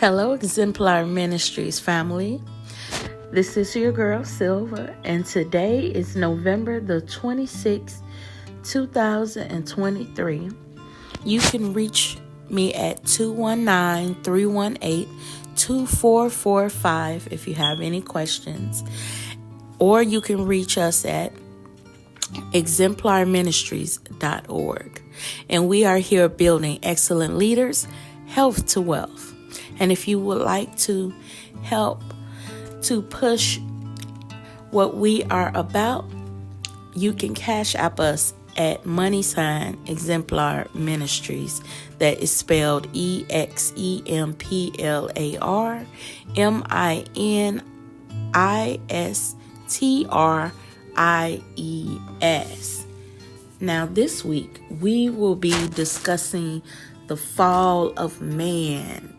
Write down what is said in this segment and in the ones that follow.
Hello, Exemplar Ministries family. This is your girl, Silva, and today is November the 26th, 2023. You can reach me at 219-318-2445 if you have any questions, or you can reach us at exemplarministries.org. And we are here building excellent leaders, health to wealth. And if you would like to help to push what we are about, you can cash app us at # Exemplar Ministries. That is spelled EXEMPLARMINISTRIES. Now this week we will be discussing the fall of man.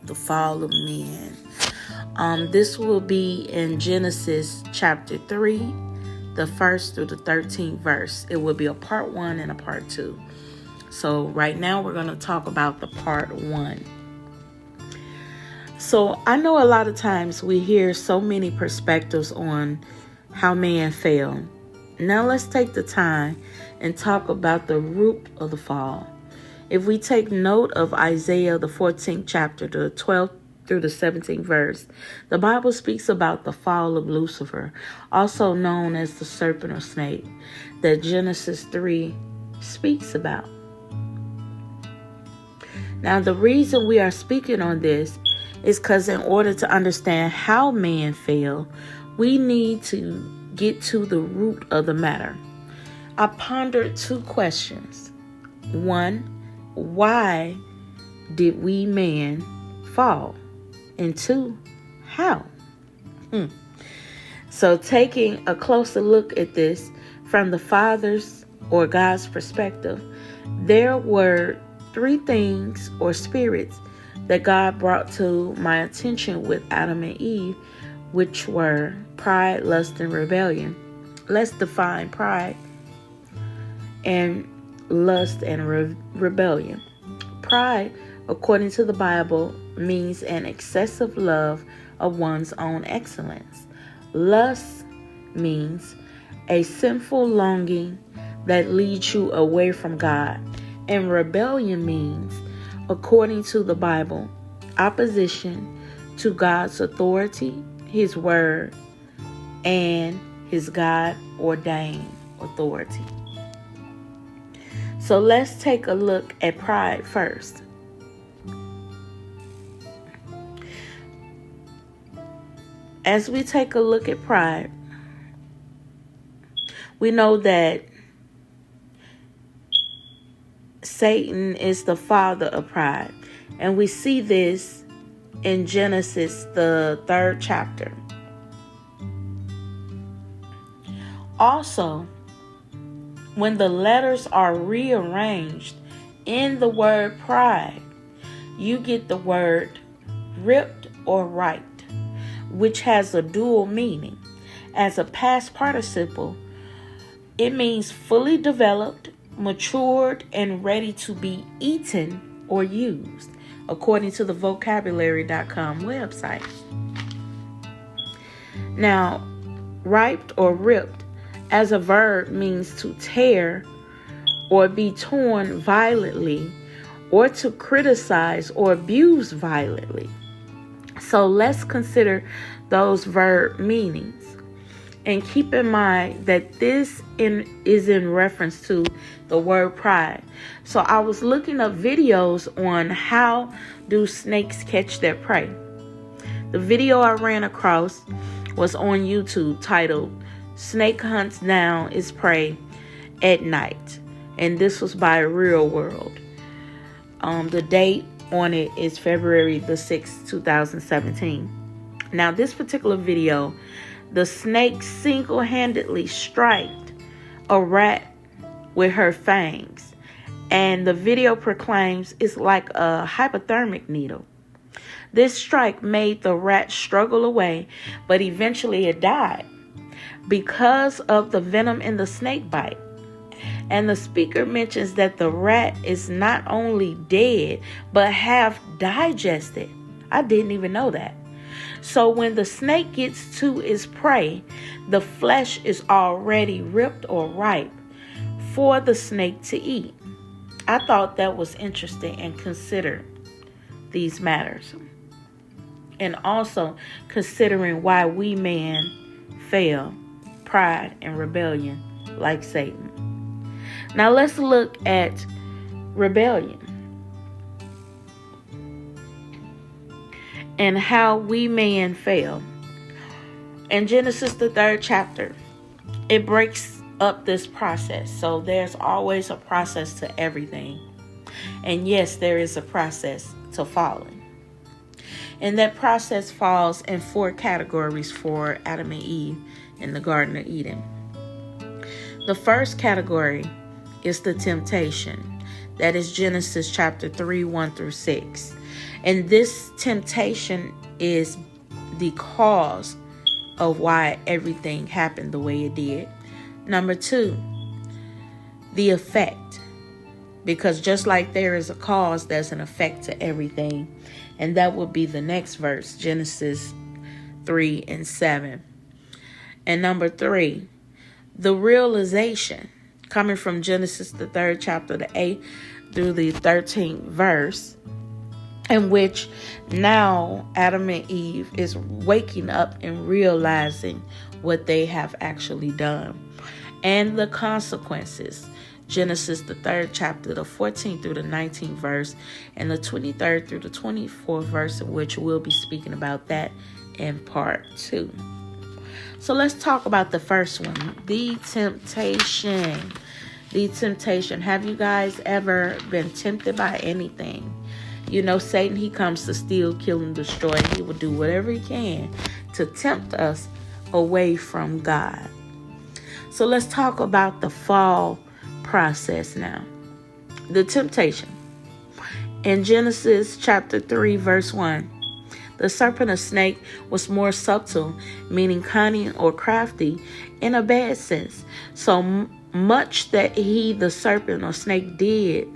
This will be in Genesis chapter 3, the 1st through the 13th verse. It will be a part 1 and a part 2. So right now we're going to talk about the part 1. So I know a lot of times we hear so many perspectives on how man fell. Now let's take the time and talk about the root of the fall. If we take note of Isaiah, the 14th chapter, the 12th through the 17th verse, the Bible speaks about the fall of Lucifer, also known as the serpent or snake, that Genesis 3 speaks about. Now, the reason we are speaking on this is because in order to understand how man fell, we need to get to the root of the matter. I pondered 2 questions. 1, why did we man fall? And 2, how? So taking a closer look at this from the Father's or God's perspective, there were 3 things or spirits that God brought to my attention with Adam and Eve, which were pride, lust, and rebellion. Let's define pride and lust and rebellion. Pride, according to the Bible, means an excessive love of one's own excellence. Lust means a sinful longing that leads you away from God. And rebellion means, according to the Bible, opposition to God's authority, His word, and His God-ordained authority. So let's take a look at pride first. As we take a look at pride, we know that Satan is the father of pride. And we see this in Genesis, the 3rd chapter. Also, when the letters are rearranged in the word pride, you get the word ripped or right, which has a dual meaning. As a past participle, it means fully developed, matured, and ready to be eaten or used, according to the vocabulary.com website. Now, ripped or ripped as a verb means to tear or be torn violently, or to criticize or abuse violently. So let's consider those verb meanings. And keep in mind that this is in reference to the word pride. So I was looking up videos on how do snakes catch their prey. The video I ran across was on YouTube titled "Snake Hunts Down Its Prey at Night." And this was by Real World. The date on it is February the 6th, 2017. Now, this particular video, the snake single-handedly striked a rat with her fangs. And the video proclaims it's like a hypodermic needle. This strike made the rat struggle away, but eventually it died because of the venom in the snake bite. And the speaker mentions that the rat is not only dead, but half digested I didn't even know that. So when the snake gets to its prey, the flesh is already ripped or ripe for the snake to eat. I thought that was interesting and considered these matters. And also considering why we man fail, pride and rebellion like Satan. Now let's look at rebellion and how we man fail. In Genesis, the 3rd chapter, it breaks up this process. So there's always a process to everything. And yes, there is a process to falling. And that process falls in 4 categories for Adam and Eve in the Garden of Eden. The first category is the temptation. That is Genesis chapter 3, 1 through 6. And this temptation is the cause of why everything happened the way it did. Number 2, the effect. Because just like there is a cause, there's an effect to everything. And that would be the next verse, Genesis 3 and 7. And number 3, the realization, coming from Genesis, the 3rd chapter, the 8th through the 13th verse, in which now Adam and Eve is waking up and realizing what they have actually done. And the consequences, Genesis, the 3rd chapter, the 14th through the 19th verse, and the 23rd through the 24th verse, in which we'll be speaking about that in part 2. So let's talk about the first one, the temptation. The temptation. Have you guys ever been tempted by anything? You know, Satan, he comes to steal, kill, and destroy. He will do whatever he can to tempt us away from God. So let's talk about the fall process now. The temptation. In Genesis chapter 3, verse 1, the serpent or snake was more subtle, meaning cunning or crafty, in a bad sense. So much that the serpent or snake did,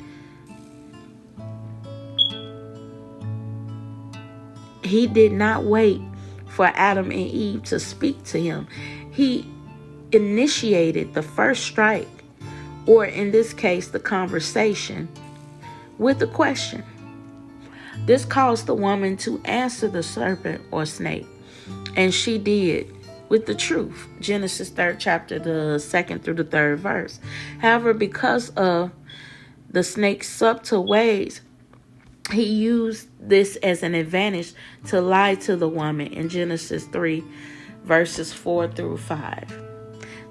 he did not wait for Adam and Eve to speak to him. He initiated the first strike, or in this case, the conversation, with a question. This caused the woman to answer the serpent or snake, and she did with the truth. Genesis 3rd chapter, the 2nd through the 3rd verse. However, because of the snake's subtle ways, he used this as an advantage to lie to the woman in Genesis 3, verses 4 through 5.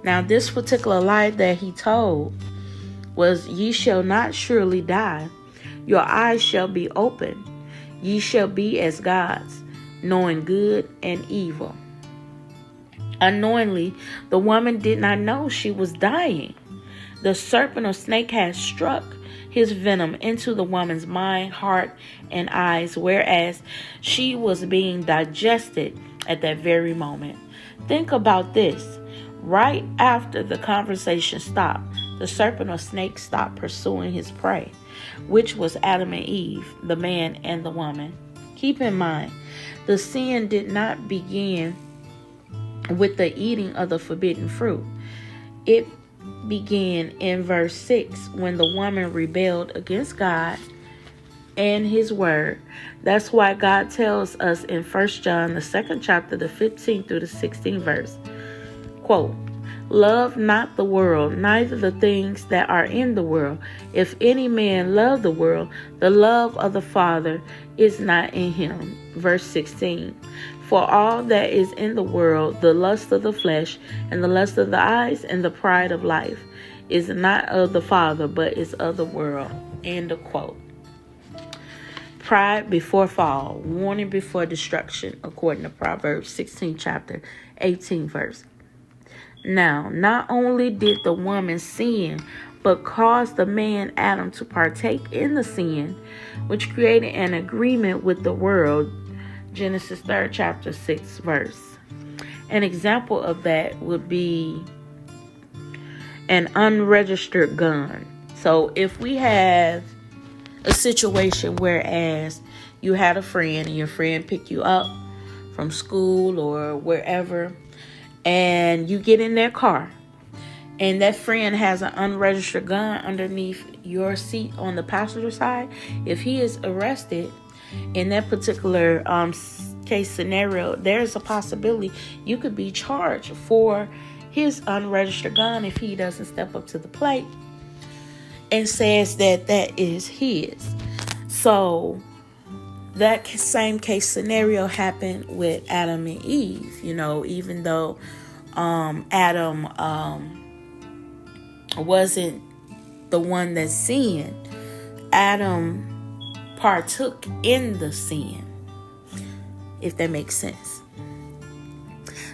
Now, this particular lie that he told was, "Ye shall not surely die. Your eyes shall be open. Ye shall be as gods, knowing good and evil." Unknowingly, the woman did not know she was dying. The serpent or snake had struck his venom into the woman's mind, heart, and eyes, whereas she was being digested at that very moment. Think about this. Right after the conversation stopped, the serpent or snake stopped pursuing his prey, which was Adam and Eve, the man and the woman. Keep in mind, the sin did not begin with the eating of the forbidden fruit. It began in verse 6 when the woman rebelled against God and his word. That's why God tells us in 1 John, the 2nd chapter, the 15th through the 16th verse, quote, "Love not the world, neither the things that are in the world. If any man love the world, the love of the Father is not in him." Verse 16, "For all that is in the world, the lust of the flesh, and the lust of the eyes, and the pride of life, is not of the Father, but is of the world." End of quote. Pride before fall, warning before destruction, according to Proverbs 16 chapter 18 verse. Now, not only did the woman sin, but caused the man Adam to partake in the sin, which created an agreement with the world. Genesis 3rd chapter 6 verse. An example of that would be an unregistered gun. So if we have a situation whereas you had a friend and your friend picked you up from school or wherever, and you get in their car, and that friend has an unregistered gun underneath your seat on the passenger side. If he is arrested in that particular case scenario, there's a possibility you could be charged for his unregistered gun if he doesn't step up to the plate and says that that is his. So that same case scenario happened with Adam and Eve. You know, even though Adam wasn't the one that sinned, Adam partook in the sin, if that makes sense.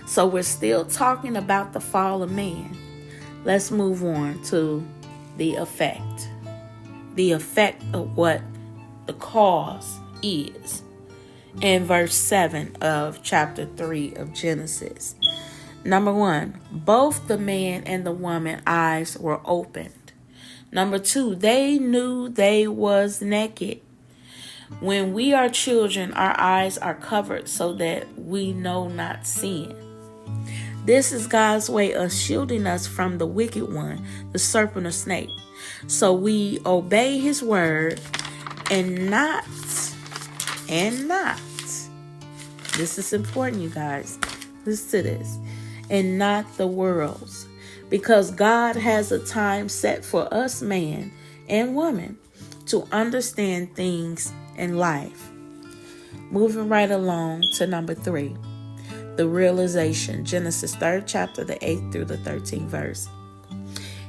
So we're still talking about the fall of man. Let's move on to the effect. The effect of what the cause is. In verse 7 of chapter 3 of Genesis. Number 1, both the man and the woman eyes were opened. Number 2, they knew they was naked. When we are children, our eyes are covered so that we know not sin. This is God's way of shielding us from the wicked one, the serpent or snake. So we obey his word and not. This is important, you guys. Listen to this. And not the world's. Because God has a time set for us, man and woman, to understand things in life. Moving right along to number 3. The realization, Genesis 3rd chapter, the 8th through the 13th verse.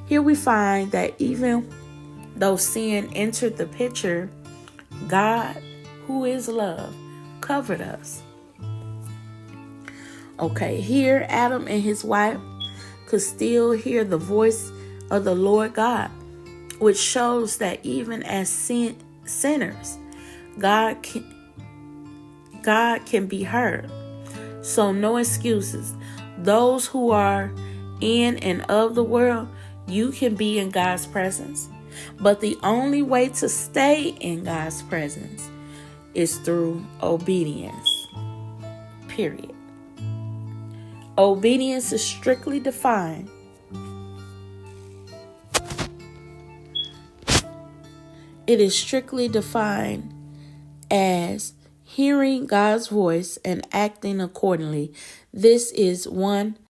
Here we find that even though sin entered the picture, God, who is love, covered us. Okay, here Adam and his wife could still hear the voice of the Lord God, which shows that even as sinners, God can be heard. So no excuses. Those who are in and of the world, you can be in God's presence. But the only way to stay in God's presence is through obedience. Period. Obedience is strictly defined. It is strictly defined as hearing God's voice and acting accordingly. This is one